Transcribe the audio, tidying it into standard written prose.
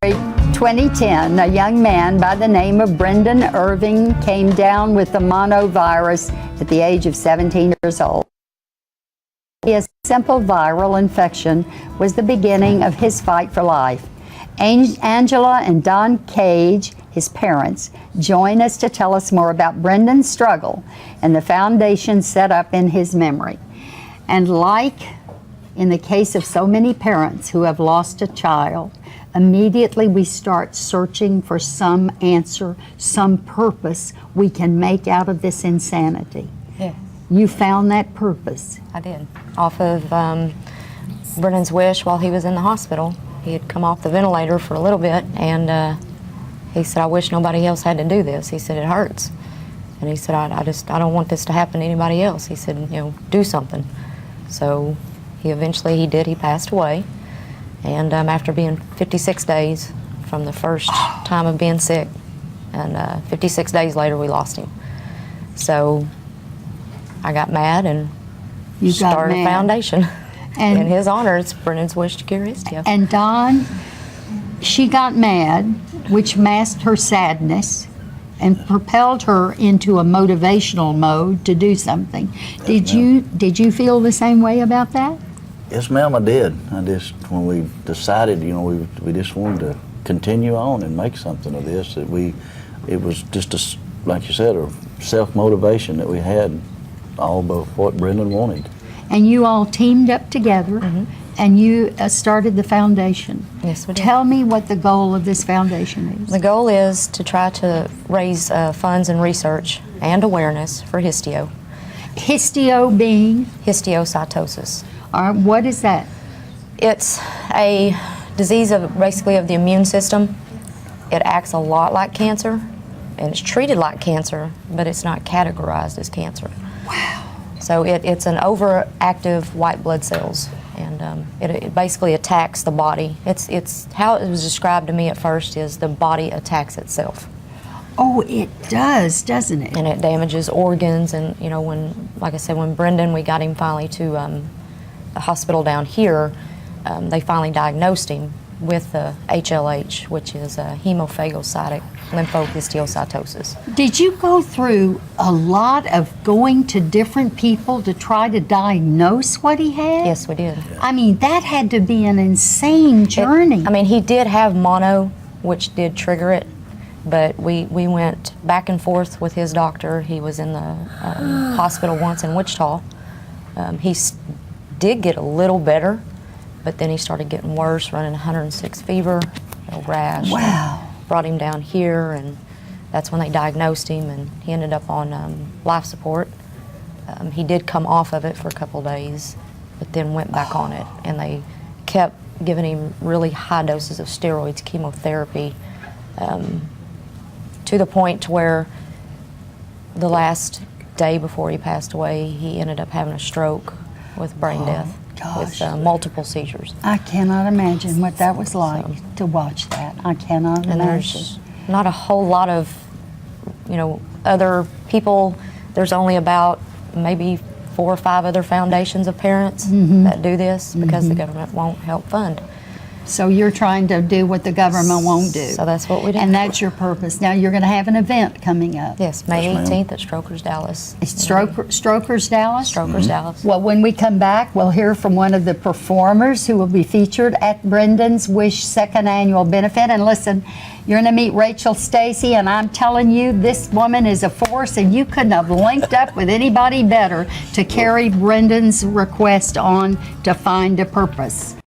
2010, a young man by the name of Brendan Ervin came down with the monovirus at the age of 17 years old. A simple viral infection was the beginning of his fight for life. Angela and Don Cage, his parents, join us to tell us more about Brendan's struggle and the foundation set up in his memory. And like in the case of so many parents who have lost a child, immediately we start searching for some answer, some purpose we can make out of this insanity. Yeah. You found that purpose. I did. Off of Brennan's wish while he was in the hospital. He had come off the ventilator for a little bit, and he said, "I wish nobody else had to do this." He said, "It hurts." And he said, I don't want this to happen to anybody else." He said, do something. So he did. He passed away. And after being 56 days from the first time of being sick, and 56 days later we lost him. So I got mad and started a foundation. And in his honor, it's Brennan's wish to cure his death. And Dawn, she got mad, which masked her sadness and propelled her into a motivational mode to do something. Did you feel the same way about that? Yes, ma'am, I did. When we decided, we just wanted to continue on and make something of this. It was just like you said, a self-motivation that we had, all about what Brendan wanted. And you all teamed up together, and you started the foundation. Yes, we did. Tell me what the goal of this foundation is. The goal is to try to raise funds and research and awareness for histio. Histio being? Histiocytosis. All right, what is that? It's a disease basically of the immune system. It acts a lot like cancer, and it's treated like cancer, but it's not categorized as cancer. Wow. So it's an overactive white blood cells, and it basically attacks the body. It's how it was described to me at first is the body attacks itself. Oh, it does, doesn't it? And it damages organs, and like I said, when Brendan, we got him finally to the hospital down here, they finally diagnosed him with HLH, which is hemophagocytic lymphohistiocytosis. Did you go through a lot of going to different people to try to diagnose what he had? Yes, we did. I mean, that had to be an insane journey. He did have mono, which did trigger it, but we went back and forth with his doctor. He was in the hospital once in Wichita. He did get a little better, but then he started getting worse, running 106 fever, a rash. Wow. Brought him down here, and that's when they diagnosed him, and he ended up on life support. He did come off of it for a couple days, but then went back on it, and they kept giving him really high doses of steroids, chemotherapy, to the point to where the last day before he passed away, he ended up having a stroke with brain death. Gosh. With multiple seizures. I cannot imagine what that was like to watch that. I cannot And imagine. there's not a whole lot of, other people. There's only about maybe 4 or 5 other foundations of parents that do this because the government won't help fund. So you're trying to do what the government won't do. So that's what we do. And that's your purpose. Now you're going to have an event coming up. Yes, May Yes, ma'am. 18th at Strokers Dallas. Strokers Dallas? Strokers Dallas. Well, when we come back, we'll hear from one of the performers who will be featured at Brendan's Wish second annual benefit. And listen, you're going to meet Rachel Stacy, and I'm telling you, this woman is a force, and you couldn't have linked up with anybody better to carry Brendan's request on to find a purpose.